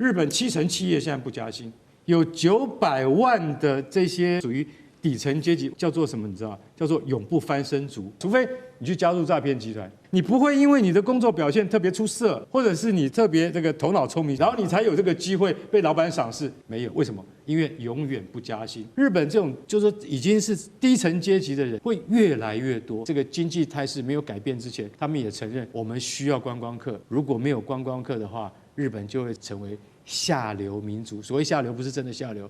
日本7成企业现在不加薪，有900万的这些属于底层阶级，叫做什么？你知道？叫做永不翻身族。除非你去加入诈骗集团，你不会因为你的工作表现特别出色，或者是你特别这个头脑聪明，然后你才有这个机会被老板赏识。没有，为什么？因为永远不加薪。日本这种就是说已经是低层阶级的人会越来越多。这个经济态势没有改变之前，他们也承认我们需要观光客。如果没有观光客的话，日本就会成为下流民族。所谓下流，不是真的下流，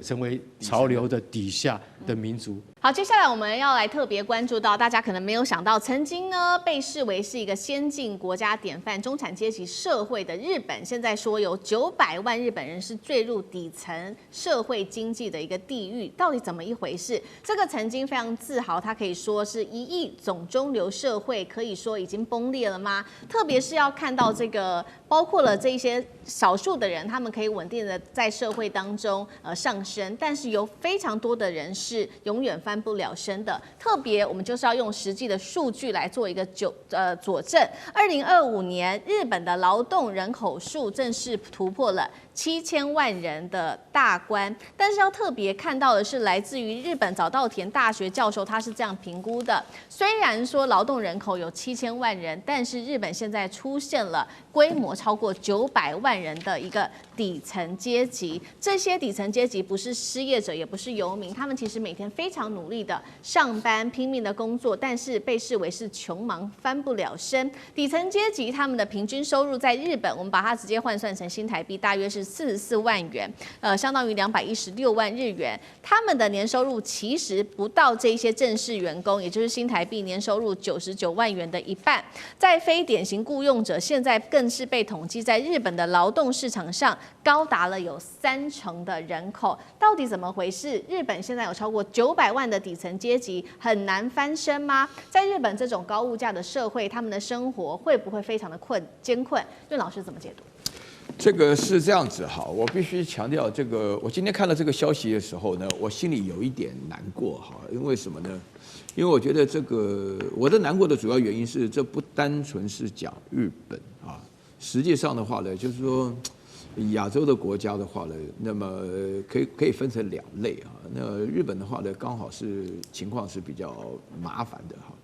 成为潮流的底下的民族。好，接下来我们要来特别关注到，大家可能没有想到，曾经呢被视为是一个先进国家典范、中产阶级社会的日本，现在说有900万日本人是坠入底层社会经济的一个地狱，到底怎么一回事？这个曾经非常自豪，他可以说是1亿总中流社会，可以说已经崩裂了吗？特别是要看到这个，包括了这一些少数的人，他们可以稳定的在社会当中上升，但是有非常多的人是永远翻不了身的。特别我们就是要用实际的数据来做一个佐证。2025年，日本的劳动人口数正式突破了7000万人的大关，但是要特别看到的是，来自于日本早稻田大学教授，他是这样评估的：虽然说劳动人口有7000万人，但是日本现在出现了规模超过900万人的一个底层阶级。这些底层阶级不是失业者，也不是游民，他们其实每天非常努力的上班，拼命的工作，但是被视为是穷忙，翻不了身。底层阶级他们的平均收入在日本，我们把它直接换算成新台币，大约是44万元，相当于216万日元。他们的年收入其实不到这些正式员工，也就是新台币年收入99万元的一半。在非典型雇用者，现在更是被统计在日本的劳动市场上高达了有30%的人口。到底怎么回事？日本现在有超过900万的底层阶级，很难翻身吗？在日本这种高物价的社会，他们的生活会不会非常的艰困？润老师怎么解读？这个是这样子哈，我必须强调这个。我今天看到这个消息的时候呢，我心里有一点难过哈，因为什么呢？因为我觉得这个我的难过的主要原因是，这不单纯是讲日本啊，实际上的话呢，就是说亚洲的国家的话呢，那么可以分成2类啊。那日本的话呢，刚好是情况是比较麻烦的哈。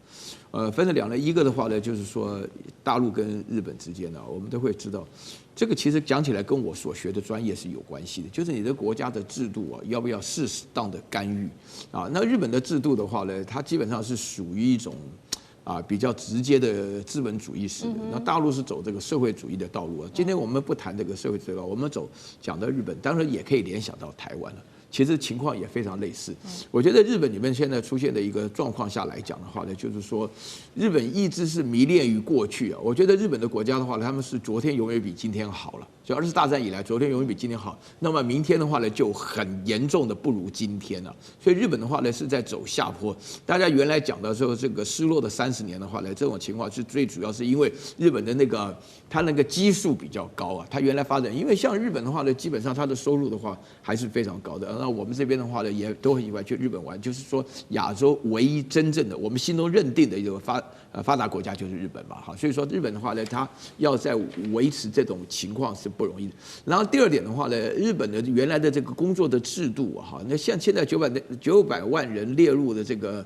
分成2类，一个的话呢，就是说大陆跟日本之间呢，我们都会知道，这个其实讲起来跟我所学的专业是有关系的，就是你的国家的制度啊，要不要适当的干预啊？那日本的制度的话呢，它基本上是属于一种比较直接的资本主义式的。那大陆是走这个社会主义的道路啊。今天我们不谈这个社会主义，我们讲到日本，当然也可以联想到台湾了。其实情况也非常类似。我觉得日本里面现在出现的一个状况下来讲的话呢，就是说日本一直是迷恋于过去啊。我觉得日本的国家的话呢，他们是昨天永远比今天好了。就2次大战以来，昨天永远比今天好。那么明天的话呢，就很严重的不如今天了。所以日本的话呢是在走下坡。大家原来讲的时候，这个失落的30年的话呢，这种情况是最主要是因为日本的它那个基数比较高啊。它原来发展，因为像日本的话呢，基本上它的收入的话还是非常高的。那我们这边的话呢，也都很喜欢去日本玩。就是说，亚洲唯一真正的我们心中认定的一个发达国家就是日本嘛，哈。所以说日本的话呢，它要在维持这种情况是不容易的。然后第2点的话呢，日本的原来的这个工作的制度哈，那像现在900万人列入的这个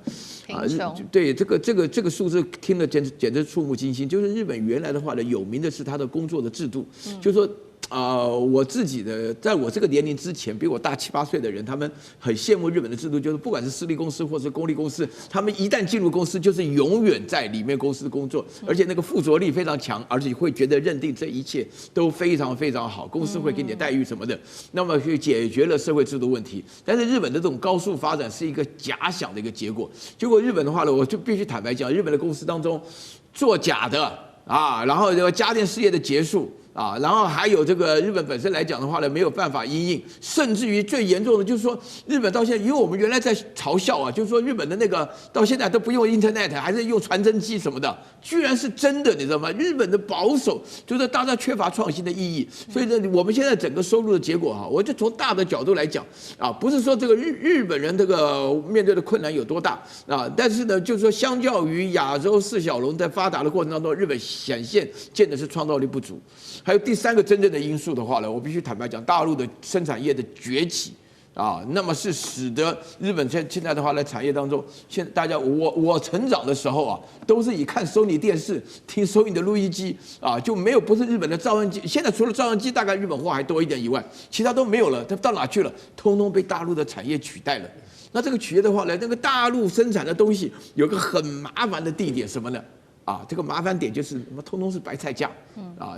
对这个数字听了简直触目惊心。就是日本原来的话呢，有名的是它的工作的制度，就是说。我自己的，在我这个年龄之前，比我大7、8岁的人，他们很羡慕日本的制度，就是不管是私立公司或是公立公司，他们一旦进入公司，就是永远在里面公司工作，而且那个附着力非常强，而且会觉得认定这一切都非常非常好，公司会给你待遇什么的，那么去解决了社会制度问题。但是日本的这种高速发展是一个假想的一个结果。结果日本的话呢，我就必须坦白讲，日本的公司当中做假的然后这个家电事业的结束。然后还有这个日本本身来讲的话呢，没有办法因应，甚至于最严重的就是说，日本到现在，因为我们原来在嘲笑就是说日本的那个到现在都不用 Internet， 还是用传真机什么的，居然是真的，你知道吗？日本的保守就是大家缺乏创新的意义，所以呢，我们现在整个收入的结果我就从大的角度来讲不是说这个日本人这个面对的困难有多大但是呢，就是说相较于亚洲4小龙在发达的过程当中，日本显现见的是创造力不足。还有第3个真正的因素的话呢，我必须坦白讲，大陆的生产业的崛起。那么是使得日本现在的话呢，产业当中，现在大家我成长的时候啊，都是以看Sony电视、听Sony的录音机就没有不是日本的照相机。现在除了照相机大概日本货还多一点以外，其他都没有了。它到哪去了？通通被大陆的产业取代了。那这个取业的话呢，那个大陆生产的东西有个很麻烦的地点，什么呢？这个麻烦点就是通通是白菜价，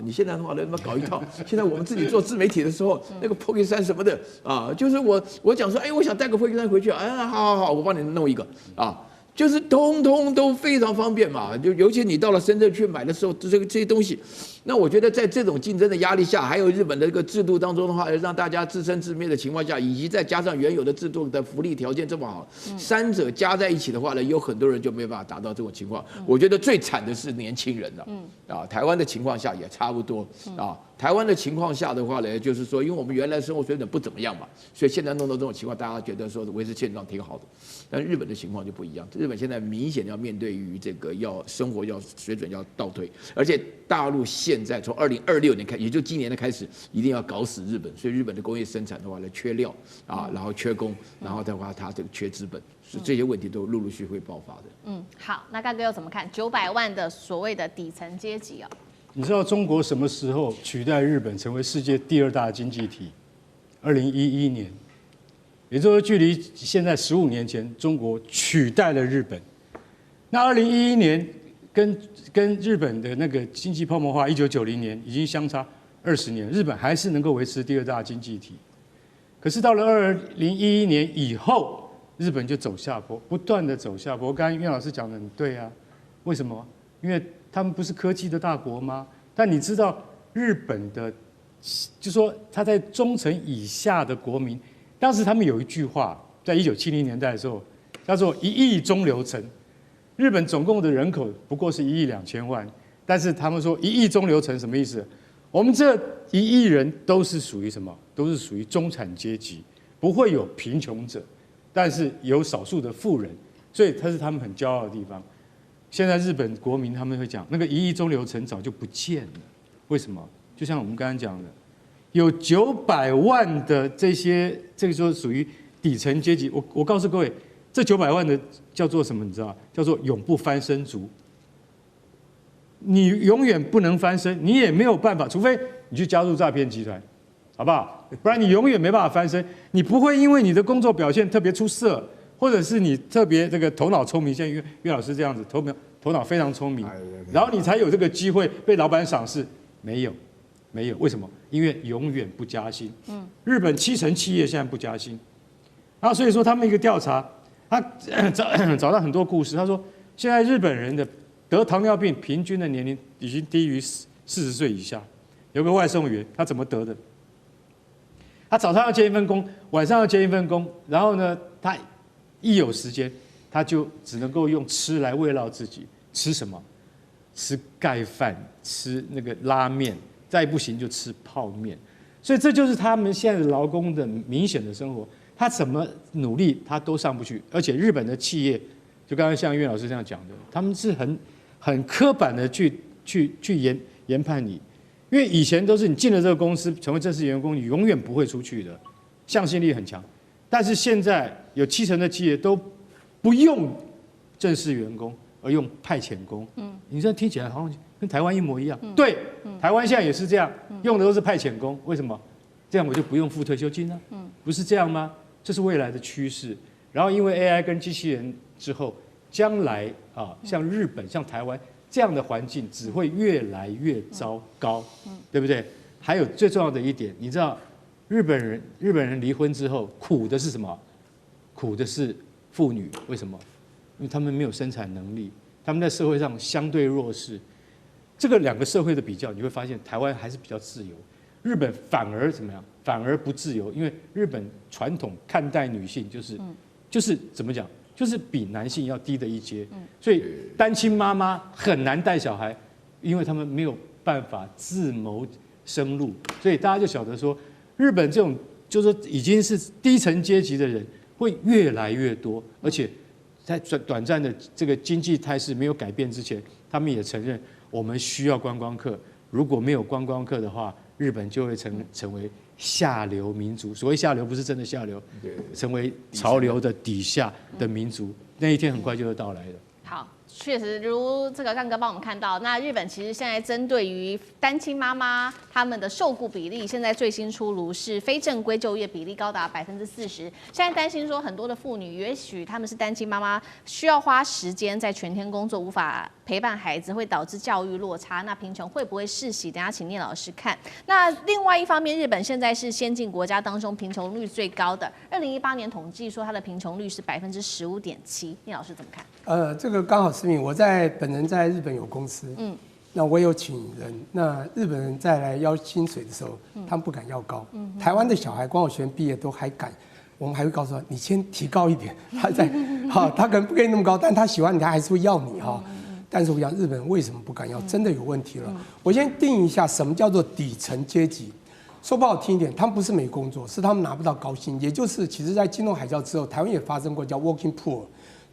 你现在的话呢，搞一套。现在我们自己做自媒体的时候，那个 Poke3什么的就是我讲说，我想带个 Poke3回去，好，我帮你弄一个就是通通都非常方便嘛。就尤其你到了深圳去买的时候，这些东西，那我觉得在这种竞争的压力下，还有日本的这个制度当中的话，让大家自生自灭的情况下，以及再加上原有的制度的福利条件这么好，三者加在一起的话呢，有很多人就没办法达到这种情况。我觉得最惨的是年轻人了，台湾的情况下也差不多台湾的情况下的话呢，就是说，因为我们原来生活水准不怎么样嘛，所以现在弄到这种情况，大家觉得说维持现状挺好的。但日本的情况就不一样，日本现在明显要面对于这个生活水准要倒退，而且大陆现在从2026年开始，也就今年的开始，一定要搞死日本，所以日本的工业生产的话呢，缺料然后缺工，然后的话它这个缺资本，所以这些问题都陆陆续续会爆发的。好，那干哥又怎么看900万的所谓的底层阶级你知道中国什么时候取代日本成为世界第2大经济体？2011年，也就是距离现在15年前，中国取代了日本。那2011年跟日本的那个经济泡沫化，1990年已经相差20年，日本还是能够维持第2大经济体。可是到了2011年以后，日本就走下坡，不断的走下坡。刚才岳老师讲的很对啊，为什么？因为他们不是科技的大国吗？但你知道日本的，就说他在中层以下的国民，当时他们有一句话，在1970年代的时候，叫做1亿中流程。日本总共的人口不过是1亿2千万，但是他们说1亿中流程什么意思？我们这1亿人都是属于什么？都是属于中产阶级，不会有贫穷者，但是有少数的富人，所以这是他们很骄傲的地方。现在日本国民他们会讲，那个1亿中流程早就不见了，为什么？就像我们刚刚讲的，有900万的这个说属于底层阶级。我告诉各位，这900万的叫做什么？你知道？叫做永不翻身族。你永远不能翻身，你也没有办法，除非你去加入诈骗集团，好不好？不然你永远没办法翻身。你不会因为你的工作表现特别出色，或者是你特别这个头脑聪明，像岳老师这样子，头脑非常聪明，然后你才有这个机会被老板赏识。没有，为什么？因为永远不加薪。日本7成企业现在不加薪，然后所以说他们一个调查，他找到很多故事。他说，现在日本人的得糖尿病平均的年龄已经低于40岁以下。有个外送员，他怎么得的？他早上要接一份工，晚上要接一份工，然后呢，他一有时间，他就只能够用吃来慰劳自己。吃什么？吃盖饭，吃那个拉面，再不行就吃泡面。所以这就是他们现在的劳工的明显的生活。他怎么努力，他都上不去。而且日本的企业，就刚刚像岳老师这样讲的，他们是很刻板的去研判你。因为以前都是你进了这个公司成为正式员工，你永远不会出去的，向心力很强。但是现在有7成的企业都不用正式员工，而用派遣工。你这听起来好像跟台湾一模一样。对，台湾现在也是这样，用的都是派遣工。为什么？这样我就不用付退休金了。不是这样吗？这是未来的趋势。然后因为 AI 跟机器人之后，将来像日本、像台湾这样的环境只会越来越糟糕，对不对？还有最重要的一点，你知道日本人离婚之后苦的是什么？苦的是妇女。为什么？因为他们没有生产能力，他们在社会上相对弱势。这个2个社会的比较，你会发现台湾还是比较自由，日本反而怎么样？反而不自由，因为日本传统看待女性就是怎么讲？就是比男性要低的一阶，所以单亲妈妈很难带小孩，因为他们没有办法自谋生路，所以大家就晓得说，日本这种就是说已经是低层阶级的人会越来越多，而且在短暂的这个经济态势没有改变之前，他们也承认我们需要观光客，如果没有观光客的话，日本就会成为下流民族。所谓下流，不是真的下流，成为潮流的底下的民族。那一天很快就会到来的。好。确实，如这个干哥帮我们看到，那日本其实现在针对于单亲妈妈他们的受雇比例，现在最新出炉是非正规就业比例高达40%。现在担心说很多的妇女，也许他们是单亲妈妈，需要花时间在全天工作，无法陪伴孩子，会导致教育落差。那贫穷会不会世袭？等一下请聂老师看。那另外一方面，日本现在是先进国家当中贫穷率最高的。2018年统计说它的贫穷率是15.7%。聂老师怎么看？这个刚好是我本人在日本有公司，那我有请人，那日本人再来要薪水的时候，他们不敢要高，台湾的小孩光我学院毕业都还敢，我们还会告诉他，你先提高一点，他可能不给你那么高，但他喜欢你，他还是会要你哈。但是我想日本人为什么不敢要，真的有问题了。我先定义一下什么叫做底层阶级。说不好听一点，他们不是没工作，是他们拿不到高薪，也就是其实在金融海啸之后，台湾也发生过叫 working poor。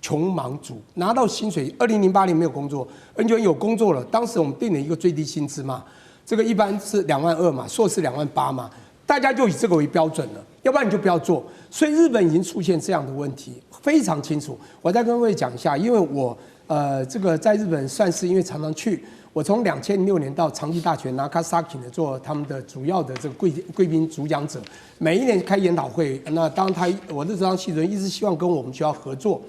穷忙族拿到薪水，2008年没有工作，2009年有工作了。当时我们定了一个最低薪资嘛，这个一般是22000嘛，硕士28000嘛，大家就以这个为标准了，要不然你就不要做。所以日本已经出现这样的问题，非常清楚。我再跟各位讲一下，因为我这个在日本算是因为常常去，我从2006年到长崎大学 Nagasaki 呢做他们的主要的这个贵宾主讲者，每一年开研讨会。那当我的这张系主任一直希望跟我们学校合作。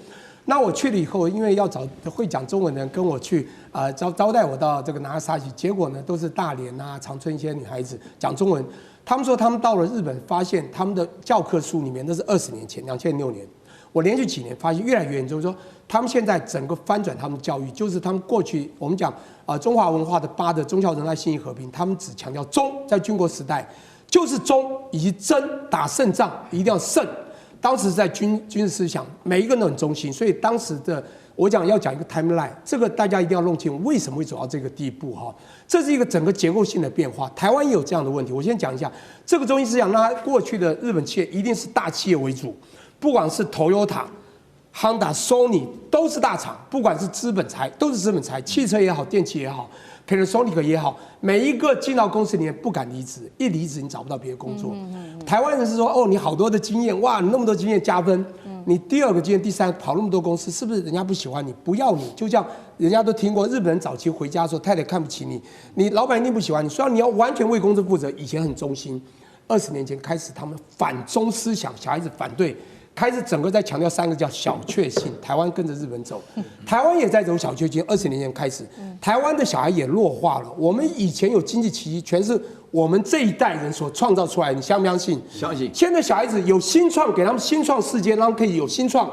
那我去了以后，因为要找会讲中文的人跟我去招待我到这个拿沙奇，结果呢都是大连啊、长春一些女孩子讲中文。他们说他们到了日本，发现他们的教科书里面那是20年前，2006年。我连续几年发现越来越严重，说他们现在整个翻转他们的教育，就是他们过去我们讲中华文化的8的忠孝仁爱信义和平，他们只强调忠，在军国时代就是忠以及真，打胜仗一定要胜。当时在军事思想，每一个人都很忠心，所以当时的我要讲一个 timeline， 这个大家一定要弄清楚为什么会走到这个地步哈。这是一个整个结构性的变化，台湾也有这样的问题。我先讲一下这个中心思想，那过去的日本企业一定是大企业为主，不管是 Toyota、Honda、Sony 都是大厂，不管是资本财都是资本财，汽车也好，电器也好。Panasonic 也好，每一个进到公司里面不敢离职，一离职你找不到别的工作。台湾人是说，哦，你好多的经验，哇，你那么多经验加分。你第2个经验，第3个跑那么多公司，是不是人家不喜欢你，不要你？就像人家都听过，日本人早期回家的时候，太太看不起你，你老板一定不喜欢你，所以你要完全为公司负责。以前很忠心，20年前开始他们反中思想，小孩子反对。开始整个在强调3个叫小确幸，台湾跟着日本走，台湾也在走小确幸。20年前开始，台湾的小孩也弱化了。我们以前有经济奇迹，全是我们这一代人所创造出来，你相不相信？相信。现在小孩子有新创，给他们新创世界，让他们可以有新创。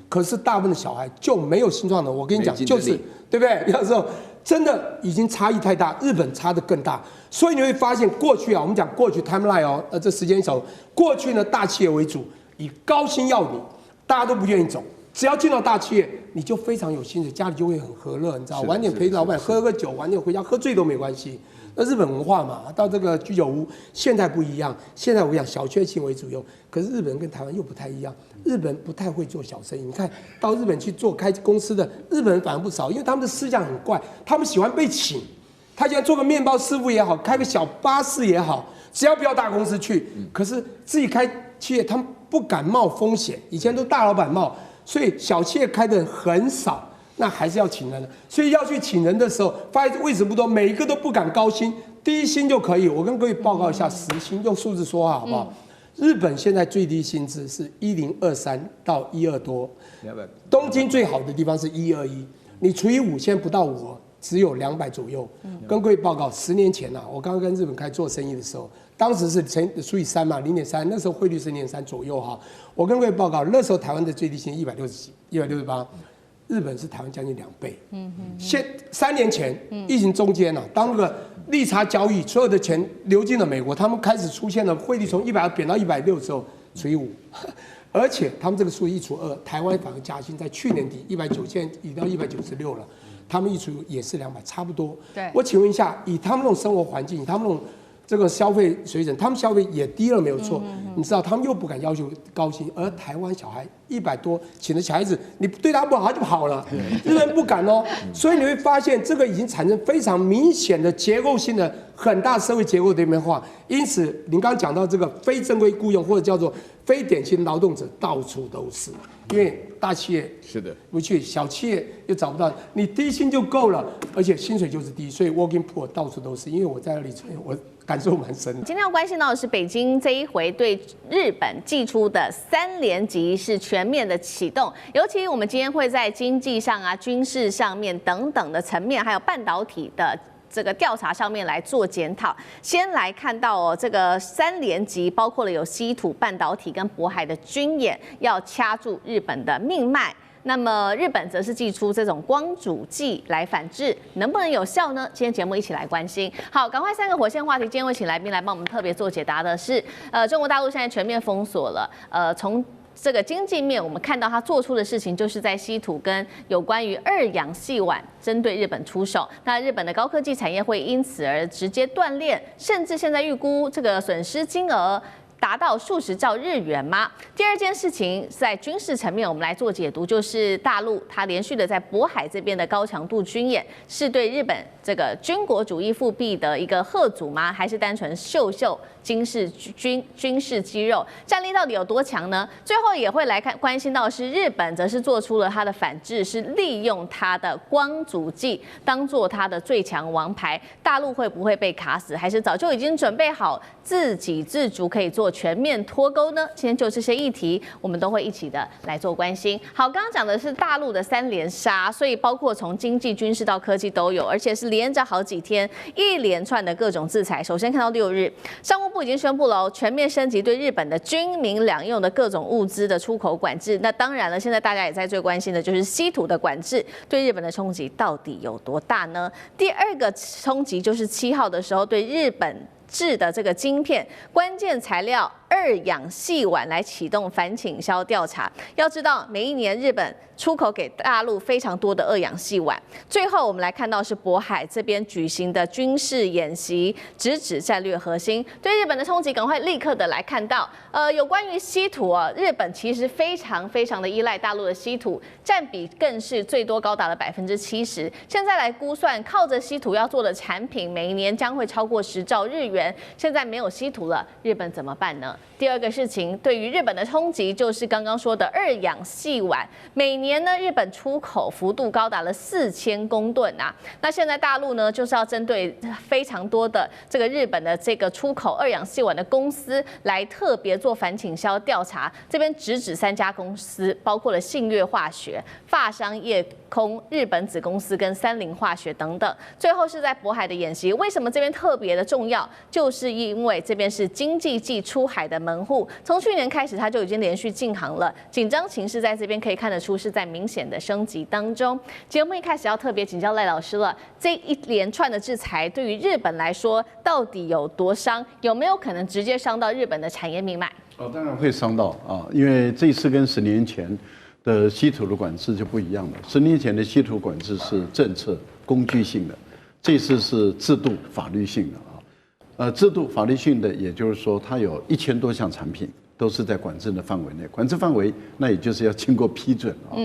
可是大部分的小孩就没有新创的。我跟你讲，就是对不对？有时候真的已经差异太大，日本差的更大。所以你会发现，过去我们讲过去 timeline 哦，这时间轴，过去呢大企业为主。以高薪要你，大家都不愿意走。只要进到大企业，你就非常有薪水，家里就会很和乐，你知道，晚点陪老板喝个酒，晚点回家喝醉都没关系。那日本文化嘛，到这个居酒屋，现在不一样。现在我讲小确幸为主用，可是日本人跟台湾又不太一样。日本不太会做小生意，你看到日本去做开公司的日本人反而不少，因为他们的思想很怪，他们喜欢被请。他现在做个面包师傅也好，开个小巴士也好，只要不要大公司去，可是自己开企业，他们不敢冒风险，以前都大老板冒，所以小企业开的人很少，那还是要请人的。所以要去请人的时候，发现位置不多，每一个都不敢高薪，低薪就可以。我跟各位报告一下时薪，用数字说话好不好？日本现在最低薪资是1023到12多，东京最好的地方是121，你除以5，现在不到5，只有200左右。跟各位报告，10年前啊，我刚刚跟日本开始做生意的时候。当时是除以3嘛，0.3，那时候汇率是0.3左右哈。我跟各位报告，那时候台湾的最低薪160几，168，日本是台湾将近2倍。3年前，疫情中间呢，当那个利差交易，所有的钱流进了美国，他们开始出现了汇率从120贬到160之后，除以5，而且他们这个数1除2，台湾反而加薪，在去年底190，现在已到196了，他们1除也是200，差不多。对，我请问一下，以他们那种生活环境，以他们那种这个消费水准，他们消费也低了没有错。你知道他们又不敢要求高薪，而台湾小孩100多请的小孩子，你对他不好他就跑了，日本不敢哦。所以你会发现这个已经产生非常明显的结构性的很大社会结构的变化。因此，您刚刚讲到这个非正规雇佣或者叫做非典型劳动者到处都是，因为大企业是的不去，小企业又找不到，你低薪就够了，而且薪水就是低，所以 working poor 到处都是。因为我在那里，我感受蛮深的。今天要关心到的是北京这一回对日本寄出的3连击是全面的启动，尤其我们今天会在经济上啊、军事上面等等的层面，还有半导体的这个调查上面来做检讨。先来看到哦，这个3连击包括了有稀土、半导体跟渤海的军演，要掐住日本的命脉。那么日本则是祭出这种光阻剂来反制，能不能有效呢？今天节目一起来关心。好，赶快3个火线话题，今天会请来宾来帮我们特别做解答的是，中国大陆现在全面封锁了，从这个经济面，我们看到他做出的事情，就是在稀土跟有关于2氧细烷针对日本出手。那日本的高科技产业会因此而直接断链，甚至现在预估这个损失金额达到数十兆日元吗？第二件事情在军事层面，我们来做解读，就是大陆它连续的在渤海这边的高强度军演，是对日本这个军国主义复辟的一个贺阻吗？还是单纯秀秀军事肌肉，战力到底有多强呢？最后也会来关心到的是日本则是做出了它的反制，是利用它的光阻剂当做它的最强王牌。大陆会不会被卡死，还是早就已经准备好自给自足，可以做全面脱钩呢？今天就这些议题，我们都会一起的来做关心。好，刚刚讲的是大陆的3连杀，所以包括从经济、军事到科技都有，而且是连着好几天一连串的各种制裁。首先看到6日，商务部已经宣布了全面升级对日本的军民两用的各种物资的出口管制。那当然了，现在大家也在最关心的就是稀土的管制对日本的冲击到底有多大呢？第二个冲击就是7号的时候对日本制的这个晶片关键材料2氧细烷来启动反倾销调查。要知道，每一年日本出口给大陆非常多的2氧细烷。最后我们来看到是渤海这边举行的军事演习，直指战略核心，对日本的冲击，赶快立刻的来看到。有关于稀土啊，日本其实非常的依赖大陆的稀土，占比更是最多高达了70%。现在来估算，靠着稀土要做的产品，每一年将会超过10兆日元。现在没有稀土了，日本怎么办呢？第二个事情，对于日本的冲击就是刚刚说的2氧细烷，每年呢日本出口幅度高达了4000公吨啊。那现在大陆呢就是要针对非常多的这个日本的这个出口2氧细烷的公司来特别做反倾销调查，这边直指3家公司，包括了信越化学、法商业空、日本子公司跟三菱化学等等。最后是在渤海的演习，为什么这边特别的重要？就是因为这边是经济暨出海的门户，从去年开始它就已经连续禁航了，紧张情势在这边可以看得出是在明显的升级当中。节目一开始要特别请教赖老师了，这一连串的制裁对于日本来说到底有多伤？有没有可能直接伤到日本的产业命脉？当然会伤到啊，因为这次跟10年前的稀土的管制就不一样了。10年前的稀土管制是政策工具性的，这次是制度法律性的啊。制度法律性的，也就是说，它有1000多项产品都是在管制的范围内。管制范围，那也就是要经过批准啊。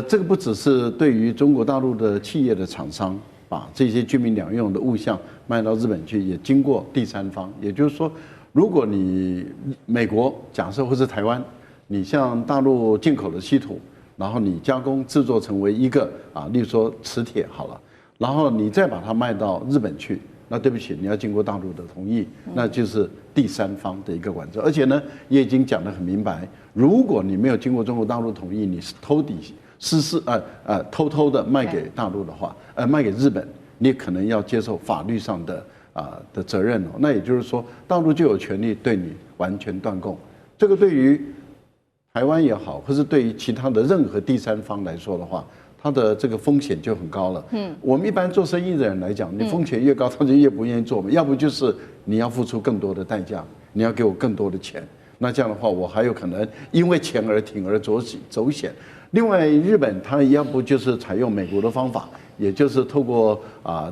这个不只是对于中国大陆的企业的厂商，把这些军民两用的物项卖到日本去，也经过第三方。也就是说，如果你美国假设或是台湾，你向大陆进口的稀土，然后你加工制作成为一个例如说磁铁好了，然后你再把它卖到日本去。那对不起，你要经过大陆的同意，那就是第三方的一个管制。而且呢，也已经讲得很明白，如果你没有经过中国大陆同意，你是偷偷的卖给大陆的话，卖给日本，你可能要接受法律上的责任哦。那也就是说，大陆就有权利对你完全断供。这个对于台湾也好，或是对于其他的任何第三方来说的话，它的这个风险就很高了。我们一般做生意的人来讲，你风险越高，他就越不愿意做嘛。要不就是你要付出更多的代价，你要给我更多的钱。那这样的话，我还有可能因为钱而铤而走险。另外，日本它要不就是采用美国的方法，也就是透过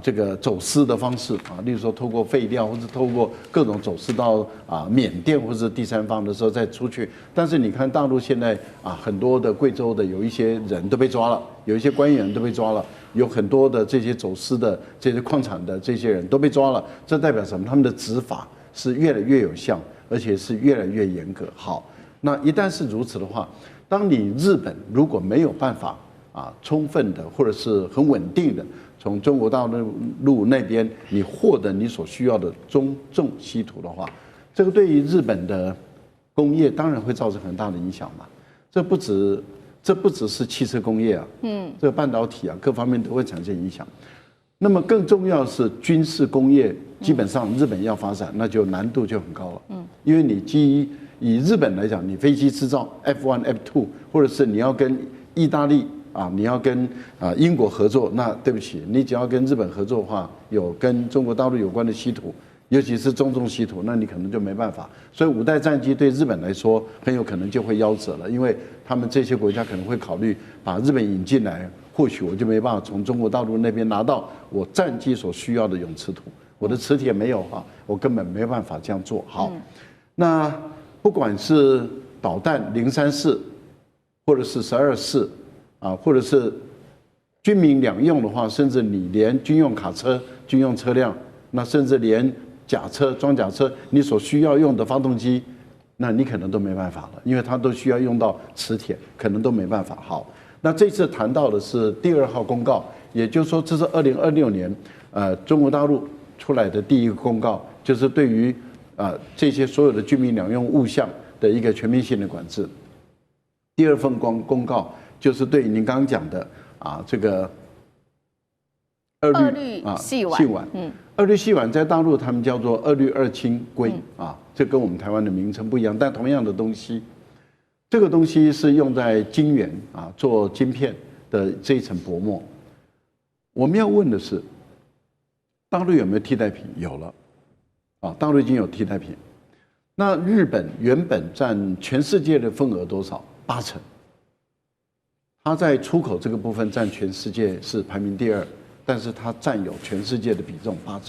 这个走私的方式例如说透过废料或者透过各种走私到缅甸或者第三方的时候再出去。但是你看大陆现在很多的贵州的有一些人都被抓了，有一些官员都被抓了，有很多的这些走私的这些矿产的这些人都被抓了，这代表什么？他们的执法是越来越有效，而且是越来越严格。好，那一旦是如此的话，当你日本如果没有办法充分的或者是很稳定的从中国大陆那边你获得你所需要的中重稀土的话，这个对于日本的工业当然会造成很大的影响嘛。这不只是汽车工业这个半导体各方面都会产生影响。那么更重要的是军事工业，基本上日本要发展，那就难度就很高了。因为你以日本来讲，你飞机制造 F1、F2， 或者是你要跟意大利你要跟英国合作，那对不起，你只要跟日本合作的话，有跟中国大陆有关的稀土，尤其是中重稀土，那你可能就没办法。所以5代战机对日本来说很有可能就会夭折了，因为他们这些国家可能会考虑把日本引进来，或许我就没办法从中国大陆那边拿到我战机所需要的永磁土，我的磁铁没有我根本没办法这样做。好，那不管是导弹034，或者是12.4或者是军民两用的话，甚至你连军用卡车、军用车辆，那甚至连甲车、装甲车，你所需要用的发动机，那你可能都没办法了，因为它都需要用到磁铁，可能都没办法。好，那这次谈到的是第2号公告，也就是说这是2026年中国大陆出来的第一个公告，就是对于这些所有的军民两用物项的一个全面性的管制。第2份公告就是对您刚刚讲的这个二氯细烷，二氯细烷在大陆他们叫做2氯2氢硅这跟我们台湾的名称不一样，但同样的东西，这个东西是用在晶圆做晶片的这一层薄膜。我们要问的是，大陆有没有替代品？有了大陆已经有替代品。那日本原本占全世界的份额多少？80%。它在出口这个部分占全世界是排名第2，但是它占有全世界的比重80%，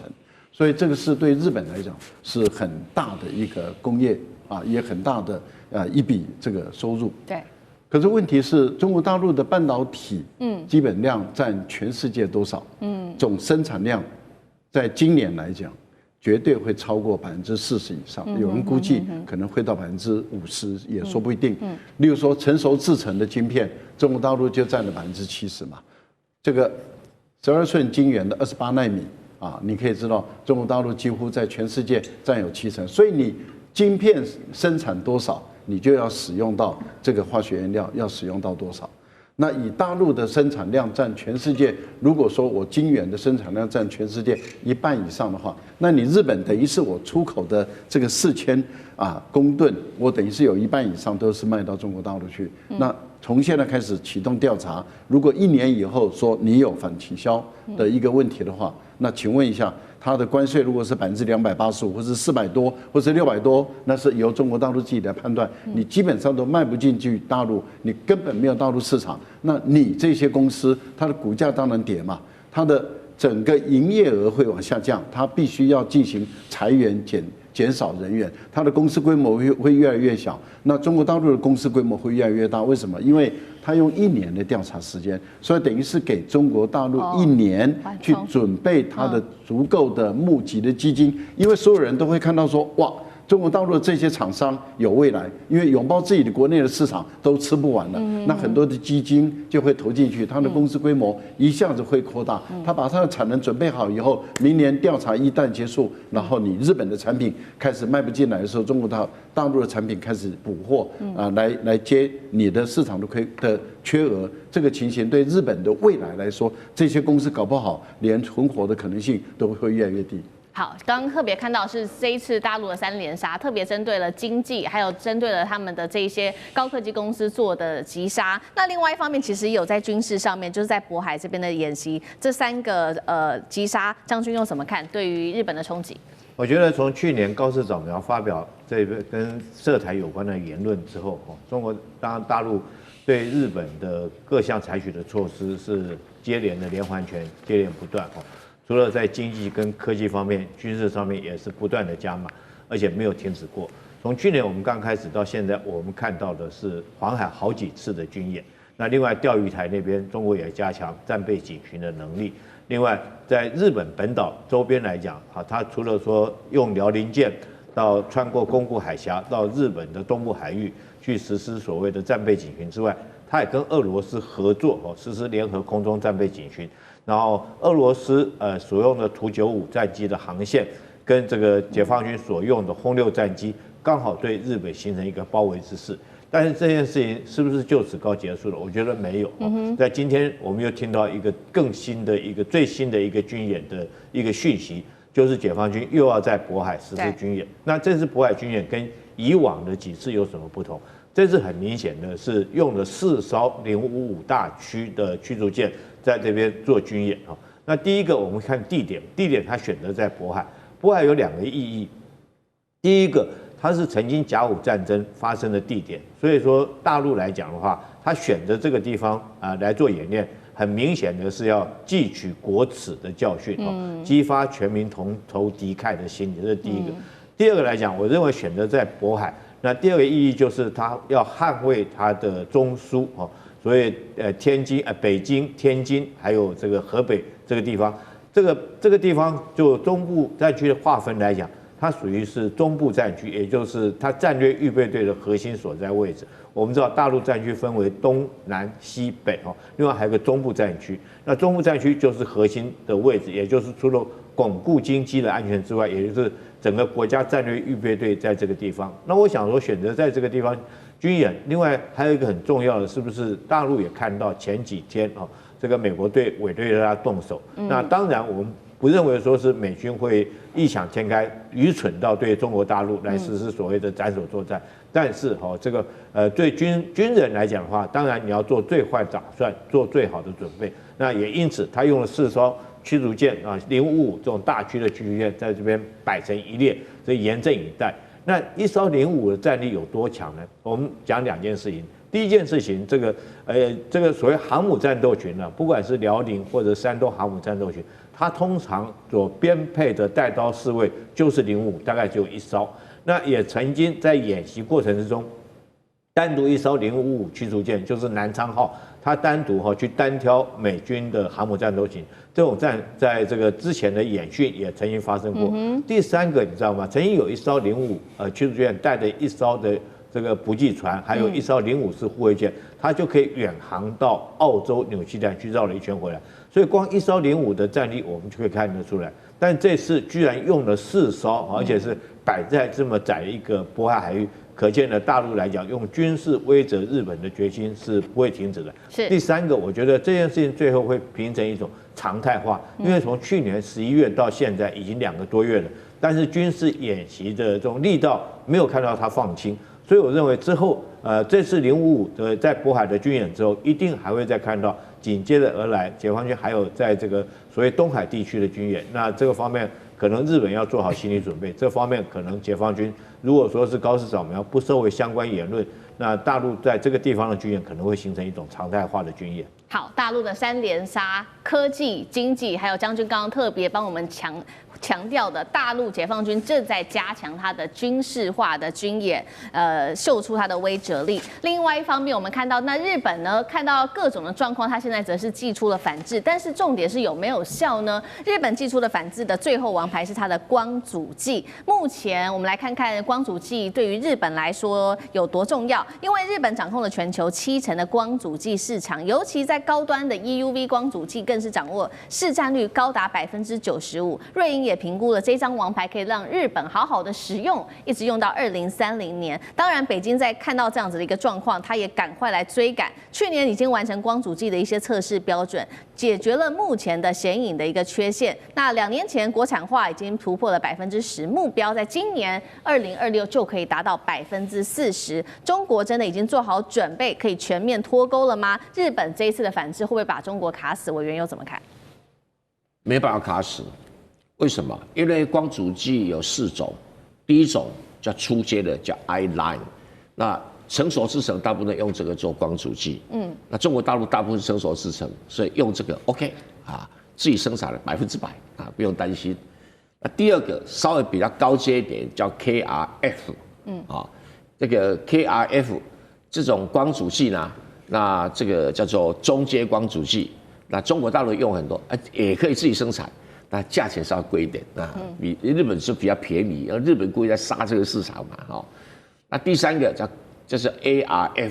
所以这个是对日本来讲是很大的一个工业也很大的一笔这个收入。对。可是问题是中国大陆的半导体基本量占全世界多少？总生产量在今年来讲，绝对会超过40%以上，有人估计可能会到50%，也说不一定。例如说成熟制成的晶片，中国大陆就占了70%嘛。这个12寸晶圆的28奈米你可以知道中国大陆几乎在全世界占有70%，所以你晶片生产多少，你就要使用到这个化学原料，要使用到多少。那以大陆的生产量占全世界，如果说我晶圆的生产量占全世界1半以上的话，那你日本等于是我出口的这个4000公吨，我等于是有1半以上都是卖到中国大陆去。那从现在开始启动调查，如果1年以后说你有反倾销的一个问题的话，那请问一下，它的关税如果是285%，或是400多，或是600多，那是由中国大陆自己来判断，你基本上都卖不进去大陆，你根本没有大陆市场，那你这些公司它的股价当然跌嘛，它的整个营业额会往下降，它必须要进行裁员减少人员，它的公司规模会越来越小。那中国大陆的公司规模会越来越大，为什么？因为它用1年的调查时间，所以等于是给中国大陆1年去准备它的足够的募集的基金，因为所有人都会看到说，哇，中国大陆的这些厂商有未来，因为拥抱自己的国内的市场都吃不完了，那很多的基金就会投进去，它的公司规模一下子会扩大。它把它的产能准备好以后，明年调查一旦结束，然后你日本的产品开始卖不进来的时候，中国大陆的产品开始补货来接你的市场的缺额。这个情形对日本的未来来说，这些公司搞不好连存活的可能性都会越来越低。好，刚刚特别看到是这一次大陆的3连杀，特别针对了经济，还有针对了他们的这一些高科技公司做的击杀。那另外一方面，其实也有在军事上面，就是在渤海这边的演习，这3个击杀，将军用怎么看对于日本的冲击？我觉得从去年高市早苗发表这个跟涉台有关的言论之后，中国当然大陆对日本的各项采取的措施是接连的连环拳，接连不断除了在经济跟科技方面、军事上面也是不断的加码，而且没有停止过。从去年我们刚开始到现在，我们看到的是黄海好几次的军演。那另外钓鱼台那边，中国也加强战备警巡的能力。另外，在日本本岛周边来讲，它除了说用辽宁舰到穿过宫古海峡到日本的东部海域去实施所谓的战备警巡之外，它也跟俄罗斯合作实施联合空中战备警巡。然后俄罗斯所用的图95战机的航线，跟这个解放军所用的轰6战机，刚好对日本形成一个包围之势。但是这件事情是不是就此告结束了？我觉得没有。在今天我们又听到一个更新的最新的一个军演的一个讯息，就是解放军又要在渤海实施军演。那这次渤海军演跟以往的几次有什么不同？这次很明显的是用了4艘055大驱的驱逐舰在这边做军演那第一个我们看地点它选择在渤海，渤海有2个意义。第一个，它是曾经甲午战争发生的地点，所以说大陆来讲的话，它选择这个地方来做演练，很明显的是要汲取国耻的教训激发全民同仇敌忾的心理，这是第一个。第二个来讲，我认为选择在渤海，那第二个意义就是它要捍卫它的中枢所以天津北京、天津还有这个河北这个地方，这个地方就中部战区的划分来讲，它属于是中部战区，也就是它战略预备队的核心所在位置。我们知道大陆战区分为东南西北另外还有个中部战区。那中部战区就是核心的位置，也就是除了巩固经济的安全之外，也就是整个国家战略预备队在这个地方。那我想说，选择在这个地方军演，另外还有一个很重要的，是不是大陆也看到前几天这个美国队委对他动手？那当然我们不认为说是美军会异想天开、愚蠢到对中国大陆来实施所谓的斩首作战。但是这个对军人来讲的话，当然你要做最坏打算，做最好的准备。那也因此，他用了4艘驱逐舰055这种大驱的驱逐舰在这边摆成一列，所以严阵以待。那1艘055的战力有多强呢？我们讲2件事情。第一件事情，这个所谓航母战斗群不管是辽宁或者山东航母战斗群，它通常所编配的带刀侍卫就是055，大概只有1艘。那也曾经在演习过程之中，单独1艘055驱逐舰，就是南昌号，它单独去单挑美军的航母战斗群，这种战在这个之前的演训也曾经发生过。第三个你知道吗？曾经有1艘055驱逐舰带着1艘的这个补给船，还有1艘054护卫舰，它就可以远航到澳洲、纽西兰去绕了一圈回来。所以光1艘055的战力，我们就可以看得出来。但这次居然用了4艘，而且是摆在这么窄的一个渤海海域，可见呢，大陆来讲用军事威慑日本的决心是不会停止的。是第三个，我觉得这件事情最后会形成一种常态化，因为从去年11月到现在已经2个多月了，但是军事演习的这种力道没有看到它放轻。所以我认为之后，这次055的在渤海的军演之后，一定还会再看到紧接着而来，解放军还有在这个所谓东海地区的军演。那这个方面，可能日本要做好心理准备。这方面可能解放军如果说是高市早苗不收回相关言论，那大陆在这个地方的军演可能会形成一种常态化的军演。好，大陆的3连杀，科技、经济，还有将军刚刚特别帮我们强调的，大陆解放军正在加强它的军事化的军演，秀出它的威慑力。另外一方面，我们看到那日本呢，看到各种的状况，它现在则是祭出了反制，但是重点是有没有效呢？日本祭出的反制的最后王牌是它的光阻剂。目前我们来看看光阻剂对于日本来说有多重要，因为日本掌控了全球70%的光阻剂市场，尤其在高端的 EUV 光阻剂更是掌握市占率高达95%。瑞银也评估了这张王牌可以让日本好好的使用，一直用到2030年。当然，北京在看到这样子的一个状况，他也赶快来追赶。去年已经完成光阻剂的一些测试标准，解决了目前的显影的一个缺陷。那2年前国产化已经突破了10%，目标在今年2026就可以达到40%。中国真的已经做好准备，可以全面脱钩了吗？日本这一次的反制会不会把中国卡死？委员又怎么看？没把它卡死。为什么？因为光阻剂有4种，第一种叫初阶的，叫 I-line， 那成熟制程大部分用这个做光阻剂，那中国大陆大部分成熟制程，所以用这个 OK 啊，自己生产了100%啊，不用担心。那第二个稍微比较高阶一点，叫 KRF， 这个 KRF 这种光阻剂呢，那这个叫做中阶光阻剂，那中国大陆用很多，也可以自己生产。那价钱稍微贵一点啊，比日本是比较便宜，而日本故意在杀这个市场嘛，那第三个就是 ARF，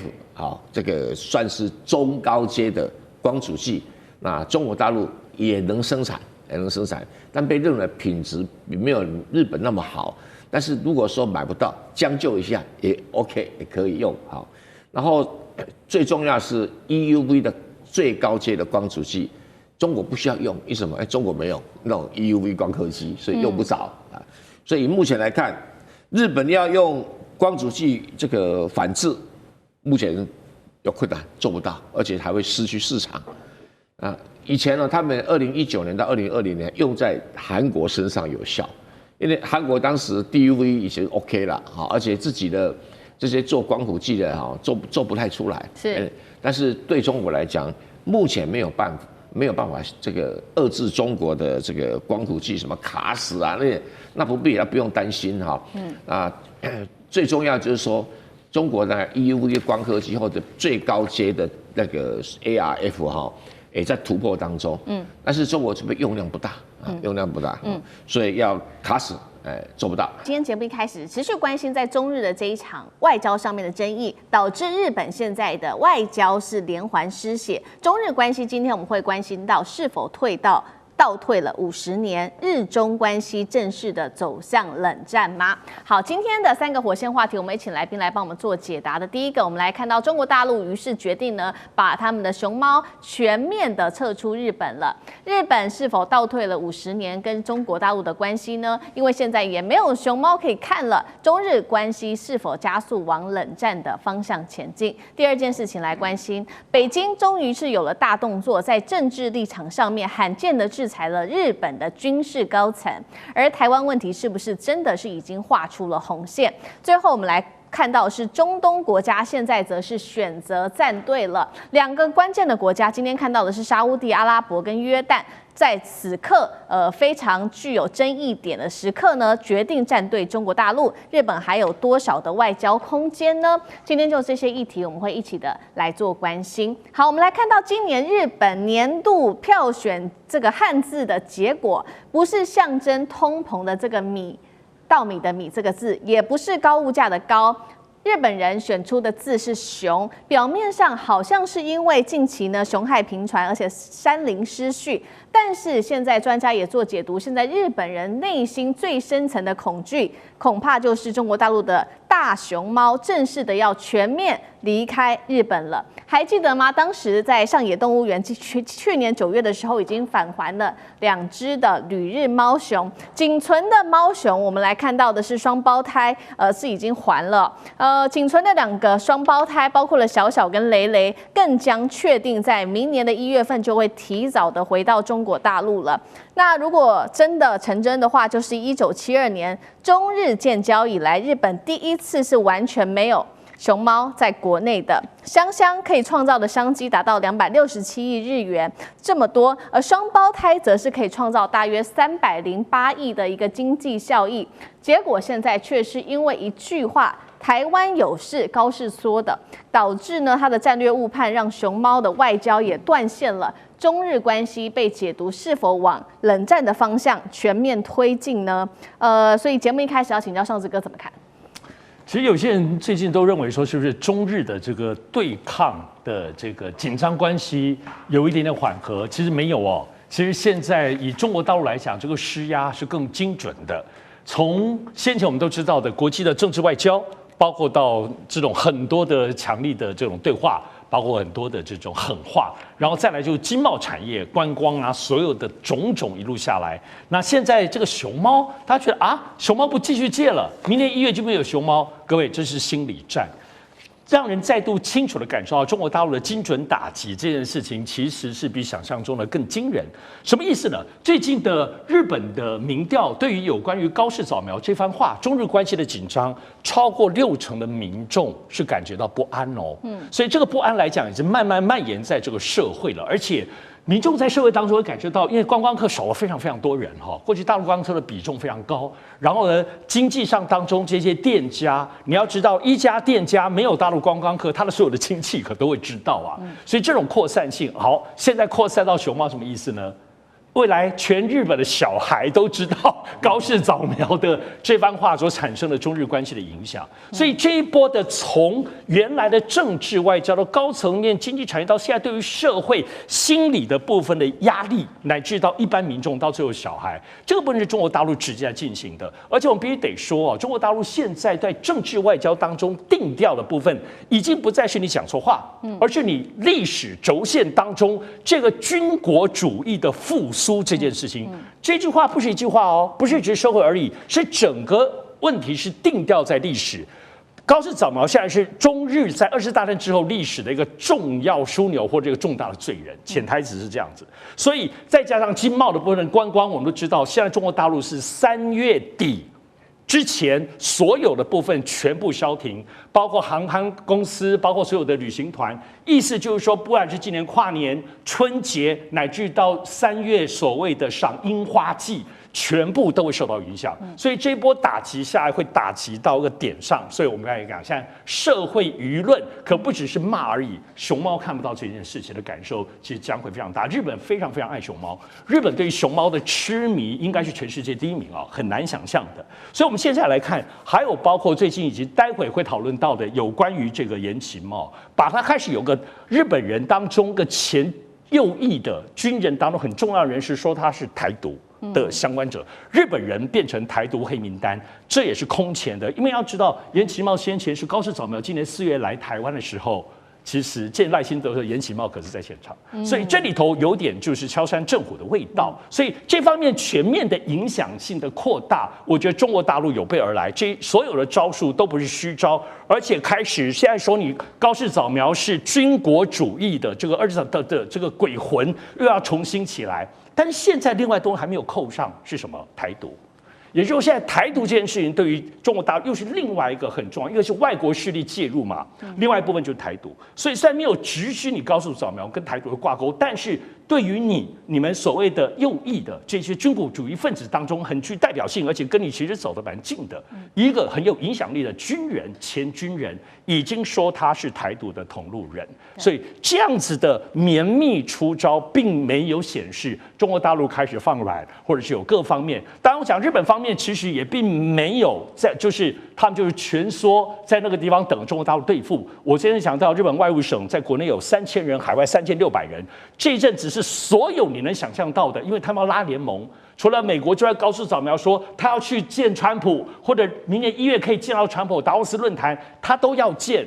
这个算是中高阶的光阻剂，那中国大陆也能生产，但被认为品质没有日本那么好。但是如果说买不到，将就一下也 OK， 也可以用好。然后最重要是 EUV 的最高阶的光阻剂。中国不需要用，为什么？中国没有那种 EUV 光刻机，所以用不着啊。所以目前来看，日本要用光阻剂这个反制，目前有困难，做不到，而且还会失去市场啊。以前呢，他们2019年到2020年用在韩国身上有效，因为韩国当时 DUV 已经 OK 了哈，而且自己的这些做光伏剂的哈做不太出来，是。但是对中国来讲，目前没有办法这个遏制中国的这个光伏剂什么卡死啊，那不必，不用担心哈。最重要就是说，中国的 EUV 光刻机或者最高阶的那个 ARF 哈，也在突破当中。但是中国这边用量不大所以要卡死。做不到。今天节目一开始持续关心在中日的这一场外交上面的争议，导致日本现在的外交是连环失血。中日关系今天我们会关心到是否倒退了50年，日中关系正式的走向冷战吗？好，今天的3个火线话题，我们也请来宾来帮我们做解答的。第一个，我们来看到中国大陆于是决定呢，把他们的熊猫全面的撤出日本了。日本是否倒退了50年跟中国大陆的关系呢？因为现在也没有熊猫可以看了，中日关系是否加速往冷战的方向前进？第二件事情来关心，北京终于是有了大动作，在政治立场上面罕见的制裁了日本的军事高层，而台湾问题是不是真的是已经画出了红线？最后我们来看到是中东国家现在则是选择站队了，2个关键的国家，今天看到的是沙烏地阿拉伯跟约旦。在此刻，非常具有争议点的时刻呢，决定站队中国大陆，日本还有多少的外交空间呢？今天就这些议题，我们会一起的来做关心。好，我们来看到今年日本年度票选这个汉字的结果，不是象征通膨的这个稻米的米这个字，也不是高物价的高。日本人选出的字是熊，表面上好像是因为近期呢熊害频传，而且山林失序。但是现在专家也做解读，现在日本人内心最深层的恐惧，恐怕就是中国大陆的大熊猫正式的要全面离开日本了。还记得吗？当时在上野动物园去年9月的时候，已经返还了2只的旅日猫熊，仅存的猫熊，我们来看到的是双胞胎，是已经还了。仅存的2个双胞胎，包括了小小跟雷雷，更将确定在明年的1月份就会提早的回到中国大陆了。那如果真的成真的话，就是1972年中日建交以来，日本第一次是完全没有熊猫在国内的。香香可以创造的商机达到267亿日元，这么多，而双胞胎则是可以创造大约308亿的一个经济效益。结果现在却是因为一句话，台湾有事高市说的，导致呢他的战略误判，让熊猫的外交也断线了。中日关系被解读是否往冷战的方向全面推进呢？所以节目一开始要请教尚志哥怎么看？其实有些人最近都认为说，是不是中日的这个对抗的这个紧张关系有一点点缓和？其实没有哦。其实现在以中国大陆来讲，这个施压是更精准的。从先前我们都知道的国际的政治外交，包括到这种很多的强力的这种对话，包括很多的这种狠话，然后再来就是经贸产业、观光啊，所有的种种一路下来。那现在这个熊猫，大家觉得啊，熊猫不继续借了，明年1月就没有熊猫，各位这是心理战。让人再度清楚地感受到中国大陆的精准打击这件事情，其实是比想象中的更惊人。什么意思呢？最近的日本的民调对于有关于高市早苗这番话，中日关系的紧张，超过60%的民众是感觉到不安哦。所以这个不安来讲，已经慢慢蔓延在这个社会了，而且。民众在社会当中会感觉到，因为观光客少了非常非常多人哈，过去大陆观光客的比重非常高，然后呢，经济上当中这些店家，你要知道，一家店家没有大陆观光客，他的所有的亲戚可都会知道啊，所以这种扩散性，好，现在扩散到熊猫什么意思呢？未来全日本的小孩都知道高市早苗的这番话所产生的中日关系的影响，所以这一波的从原来的政治外交到高层面经济产业，到现在对于社会心理的部分的压力，乃至到一般民众到最后小孩，这个部分是中国大陆直接在进行的。而且我们必须得说中国大陆现在在政治外交当中定调的部分，已经不再是你讲错话，而是你历史轴线当中这个军国主义的复苏这件事情，这句话不是一句话哦，不是只是社会而已，是整个问题是定调在历史。高市早苗现在是中日在20次大战之后历史的一个重要枢纽或者一个重大的罪人，潜台词是这样子。所以再加上经贸的部分观光，我们都知道，现在中国大陆是3月底之前所有的部分全部消停，包括航空公司，包括所有的旅行团。意思就是说，不管是今年跨年、春节，乃至到3月所谓的赏樱花季，全部都会受到影响。所以这一波打击下来会打击到一个点上。所以我们刚才讲，现在社会舆论可不只是骂而已。熊猫看不到这件事情的感受，其实将会非常大。日本非常非常爱熊猫，日本对于熊猫的痴迷应该是全世界第1名啊，很难想象的。所以我们现在来看，还有包括最近以及待会会讨论到的有关于这个言情嘛，把它开始有个日本人当中个前右翼的军人当中很重要的人士说他是台独的相关者，日本人变成台独黑名单，这也是空前的。因为要知道，岩崎茂先前是高市早苗今年4月来台湾的时候，其实见赖清德和岩崎茂可是在现场，所以这里头有点就是敲山震虎的味道。所以这方面全面的影响性的扩大，我觉得中国大陆有备而来，这所有的招数都不是虚招，而且开始现在说你高市早苗是军国主义的这个20场的这个鬼魂又要重新起来，但是现在另外东西还没有扣上是什么？台独。也就是现在台独这件事情对于中国大陆又是另外一个很重要，一个是外国势力介入嘛，另外一部分就是台独。所以虽然没有直指你高市早苗跟台独的挂钩，但是对于你们所谓的右翼的这些军国主义分子当中很具代表性，而且跟你其实走得蛮近的一个很有影响力的军人，前军人已经说他是台独的同路人，所以这样子的绵密出招，并没有显示中国大陆开始放软，或者是有各方面。当然，我讲日本方面其实也并没有在，就是他们就是蜷缩在那个地方等中国大陆对付。我今天讲到日本外务省在国内有3000人，海外3600人，这一阵子是所有你能想象到的，因为他们要拉联盟。除了美国之外，高市早苗说他要去见川普，或者明年1月可以见到川普，达沃斯论坛他都要见。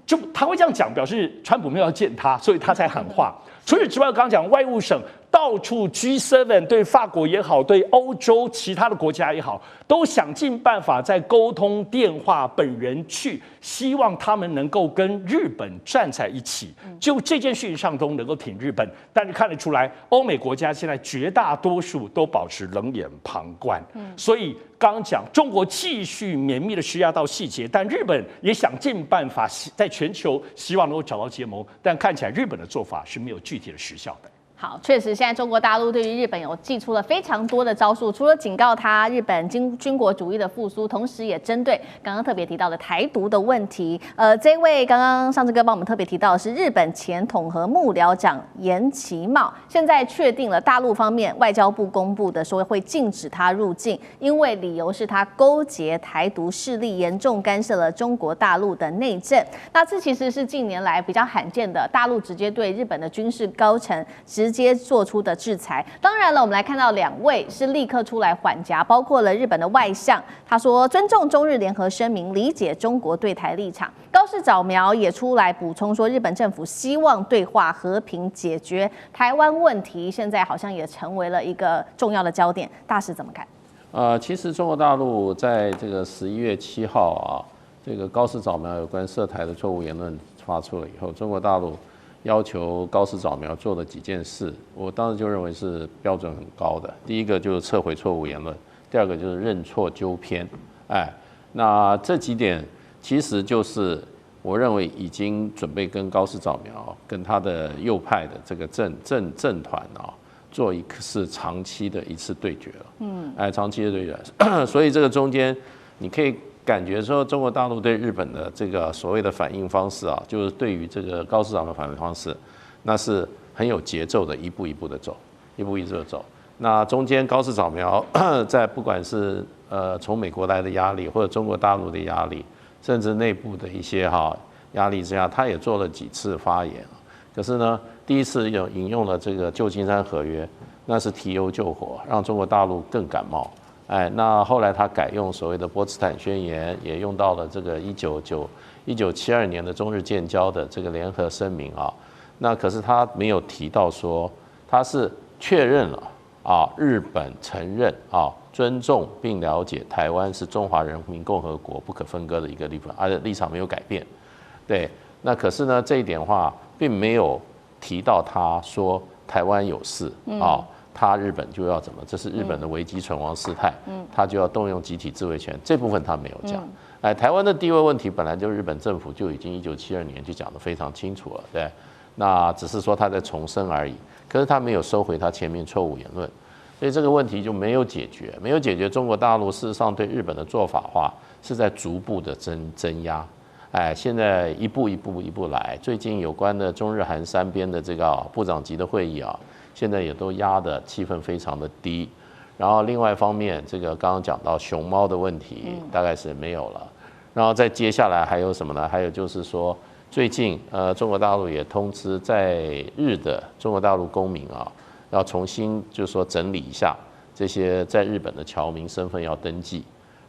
就他会这样讲，表示川普没有要见他，所以他才喊话。除此之外，我刚刚讲外务省到处 G7 对法国也好，对欧洲其他的国家也好，都想尽办法在沟通电话本人去，希望他们能够跟日本站在一起，就这件事情上都能够挺日本。但是看得出来，欧美国家现在绝大多数都保持冷眼旁观，所以刚刚讲中国继续绵密的施压到细节，但日本也想尽办法在全球希望能够找到结盟，但看起来日本的做法是没有具体的实效的。好，确实，现在中国大陆对于日本有祭出了非常多的招数，除了警告他日本军国主义的复苏，同时也针对刚刚特别提到的台独的问题。这位刚刚上次哥帮我们特别提到的是日本前统合幕僚长岩崎茂，现在确定了大陆方面外交部公布的说会禁止他入境，因为理由是他勾结台独势力，严重干涉了中国大陆的内政。那这其实是近年来比较罕见的，大陆直接对日本的军事高层直接做出的制裁。当然了，我们来看到2位是立刻出来缓颊，包括了日本的外相，他说尊重中日联合声明，理解中国对台立场。高市早苗也出来补充说，日本政府希望对话和平解决台湾问题，现在好像也成为了一个重要的焦点。大使怎么看？其实中国大陆在这个11月7号啊，这个高市早苗有关涉台的错误言论发出了以后，中国大陆要求高市早苗做的几件事，我当时就认为是标准很高的。第一个就是撤回错误言论，第二个就是认错纠偏。那这几点其实就是我认为已经准备跟高市早苗跟他的右派的这个政团做一次长期的一次对决了。长期的对决，所以这个中间你可以感觉说，中国大陆对日本的这个所谓的反应方式就是对于这个高市早苗的反应方式，那是很有节奏的，一步一步的走，一步一步的走。那中间高市早苗在不管是从美国来的压力，或者中国大陆的压力，甚至内部的一些压力之下，他也做了几次发言。可是呢，第一次引用了这个旧金山合约，那是提油救火，让中国大陆更感冒。那后来他改用所谓的波茨坦宣言，也用到了这个1972年的中日建交的这个联合声明那可是他没有提到说，他是确认了日本承认尊重并了解台湾是中华人民共和国不可分割的一个地方，而且立场没有改变。对，那可是呢，这一点的话，并没有提到他说台湾有事他日本就要怎么，这是日本的危机存亡事态，他就要动用集体自卫权，这部分他没有讲。台湾的地位问题本来就日本政府就已经1972年就讲得非常清楚了，对，那只是说他在重申而已，可是他没有收回他前面错误言论，所以这个问题就没有解决，没有解决。中国大陆事实上对日本的做法是在逐步的增压，现在一步来，最近有关的中日韩三边的这个部长级的会议现在也都压的气氛非常的低，然后另外一方面，这个刚刚讲到熊猫的问题大概是没有了，然后再接下来还有什么呢？还有就是说，最近中国大陆也通知在日的中国大陆公民要重新就是说整理一下这些在日本的侨民身份要登记，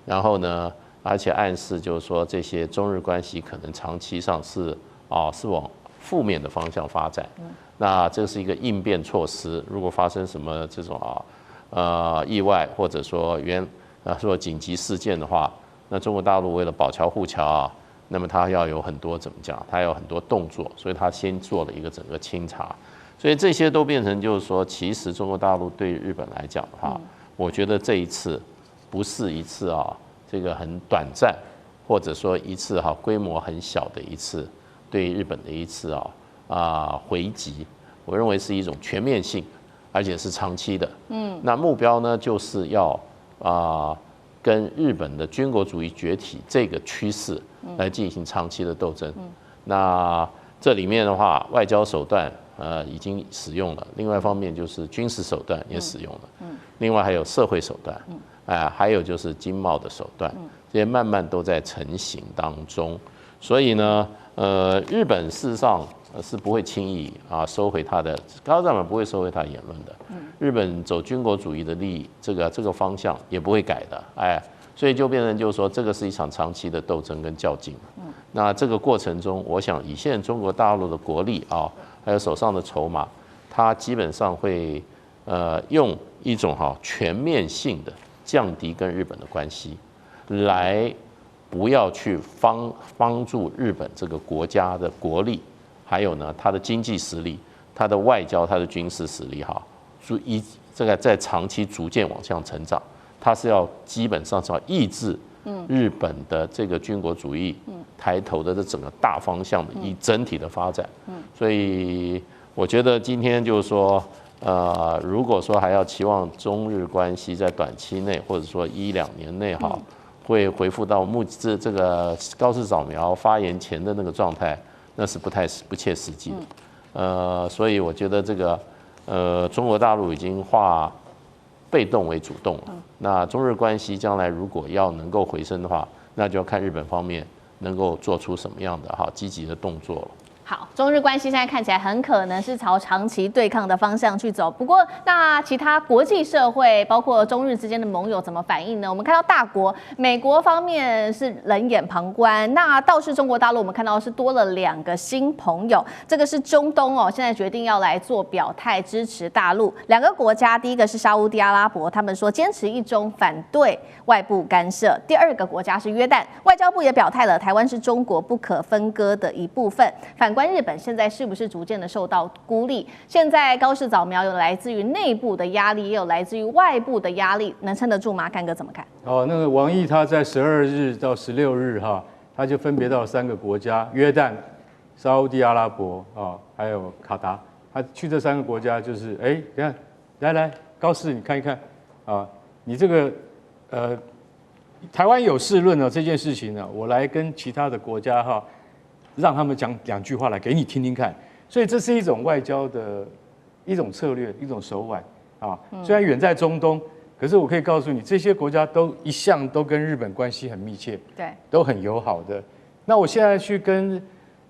然后呢，而且暗示就是说这些中日关系可能长期上是往负面的方向发展。那这是一个应变措施，如果发生什么这种意外，或者说说紧急事件的话，那中国大陆为了保侨护侨那么他要有很多怎么讲，他有很多动作，所以他先做了一个整个清查，所以这些都变成就是说，其实中国大陆对日本来讲的话，我觉得这一次不是一次这个很短暂，或者说一次规模很小的一次对日本的一次回击，我认为是一种全面性，而且是长期的。那目标呢，就是要跟日本的军国主义崛起这个趋势来进行长期的斗争。那这里面的话，外交手段已经使用了，另外一方面就是军事手段也使用了，另外还有社会手段，还有就是经贸的手段，这些慢慢都在成型当中。所以呢，日本事实上是不会轻易收回他的高市早苗不会收回他的言论的。日本走军国主义的这个方向也不会改的，所以就变成就是说，这个是一场长期的斗争跟较劲。那这个过程中，我想以现在中国大陆的国力还有手上的筹码，它基本上会用一种全面性的降低跟日本的关系，来不要去帮助日本这个国家的国力，还有呢它的经济实力、它的外交、它的军事实力这个在长期逐渐往上成长，它是要基本上是要抑制日本的这个军国主义抬头的这整个大方向的以整体的发展。所以我觉得今天就是说，如果说还要期望中日关系在短期内或者说1-2年内会恢复到这个高市早苗发言前的那个状态，那是不切实际的。所以我觉得这个中国大陆已经化被动为主动了。那中日关系将来如果要能够回升的话，那就要看日本方面能够做出什么样的积极的动作了。好，中日关系现在看起来很可能是朝长期对抗的方向去走。不过，那其他国际社会，包括中日之间的盟友怎么反应呢？我们看到大国美国方面是冷眼旁观，那倒是中国大陆，我们看到是多了2个新朋友。这个是中东哦，现在决定要来做表态支持大陆。2个国家，第一个是沙烏地阿拉伯，他们说坚持一中，反对外部干涉。第2个国家是约旦，外交部也表态了，台湾是中国不可分割的一部分。反观日本，现在是不是逐渐的受到孤立？现在高市早苗有来自于内部的压力，也有来自于外部的压力，能撑得住吗？干哥怎么看？那个王毅他在12日到16日他就分别到了3个国家：约旦、沙烏地阿拉伯还有卡达。他去这3个国家，就是等下来高市你看一看你这个台湾有事论这件事情呢，我来跟其他的国家让他们讲2句话来给你听听看，所以这是一种外交的一种策略，一种手腕虽然远在中东，可是我可以告诉你，这些国家一向都跟日本关系很密切，对，都很友好的。那我现在去跟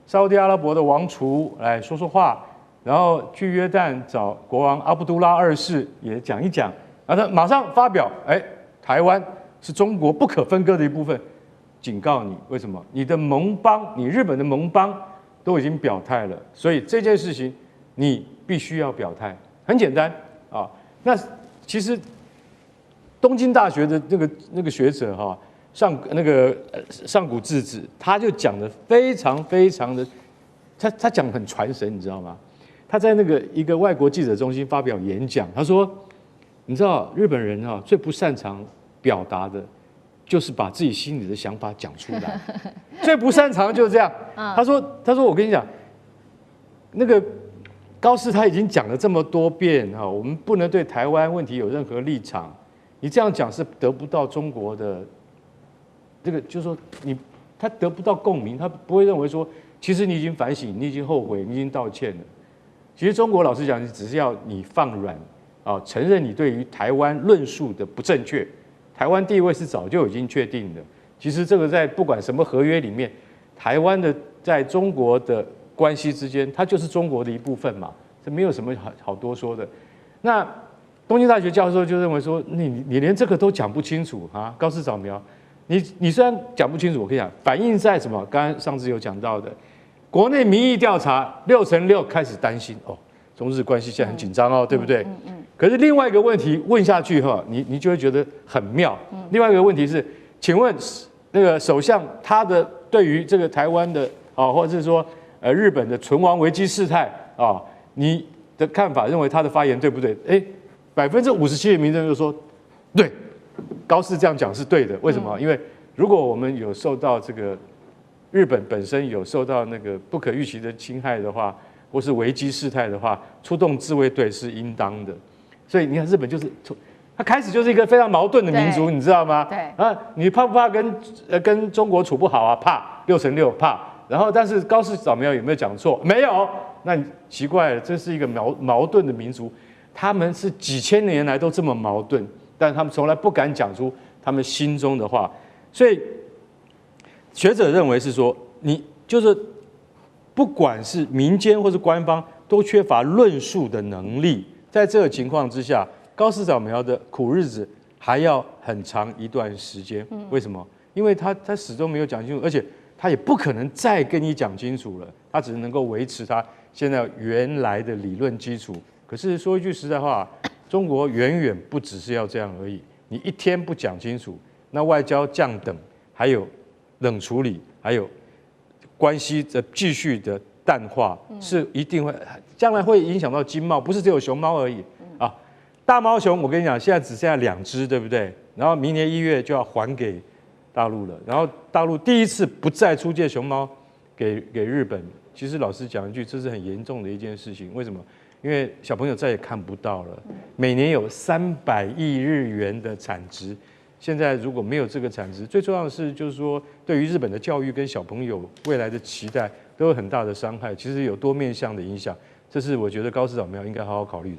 沙烏地阿拉伯的王储来说说话，然后去约旦找国王阿卜杜拉2世也讲一讲，然后他马上发表，台湾是中国不可分割的一部分。警告你，为什么？你的盟邦，你日本的盟邦都已经表态了，所以这件事情你必须要表态。很简单那其实东京大学的那个学者上古智子，他就讲的非常非常的，他讲很传神，你知道吗？他在一个外国记者中心发表演讲，他说，你知道日本人最不擅长表达的，就是把自己心里的想法讲出来，最不擅长就是这样。他说我跟你讲，那个高市他已经讲了这么多遍我们不能对台湾问题有任何立场，你这样讲是得不到中国的就是说他得不到共鸣，他不会认为说，其实你已经反省，你已经后悔，你已经道歉了。其实中国老实讲，只是要你放软承认你对于台湾论述的不正确。台湾地位是早就已经确定的。其实这个在不管什么合约里面，台湾的在中国的关系之间，它就是中国的一部分嘛，这没有什么好多说的。那东京大学教授就认为说，你连这个都讲不清楚高市早苗，你虽然讲不清楚，我跟你讲，反映在什么？刚刚上次有讲到的，国内民意调查6成6开始担心中日关系现在很紧张对不对？可是另外一个问题问下去你就会觉得很妙。另外一个问题是，请问那个首相他的对于这个台湾的或者是说日本的存亡危机事态你的看法认为他的发言对不对？57%的民众就说对，高市这样讲是对的。为什么？因为如果我们有受到这个日本本身有受到那个不可预期的侵害的话，或是危机事态的话，出动自卫队是应当的。所以你看，日本就是他开始就是一个非常矛盾的民族，你知道吗？对你怕不怕跟中国处不好怕6成6怕。然后，但是高市早苗有没有讲错？没有。那你奇怪了，这是一个矛盾的民族，他们是几千年来都这么矛盾，但他们从来不敢讲出他们心中的话。所以学者认为是说，你就是不管是民间或是官方，都缺乏论述的能力。在这个情况之下，高市早苗的苦日子还要很长一段时间。为什么？因为他始终没有讲清楚，而且他也不可能再跟你讲清楚了，他只能够维持他现在原来的理论基础。可是说一句实在话，中国远远不只是要这样而已。你一天不讲清楚，那外交降等，还有冷处理，还有关系的继续的淡化，是一定会将来会影响到经贸，不是只有熊猫而已大猫熊我跟你讲，现在只剩下2只，对不对？然后明年1月就要还给大陆了，然后大陆第一次不再出借熊猫给日本。其实老实讲一句，这是很严重的一件事情。为什么？因为小朋友再也看不到了。每年有300亿日元的产值，现在如果没有这个产值，最重要的是就是说，对于日本的教育跟小朋友未来的期待都有很大的伤害。其实有多面向的影响，这是我觉得高市早苗应该好好考虑的。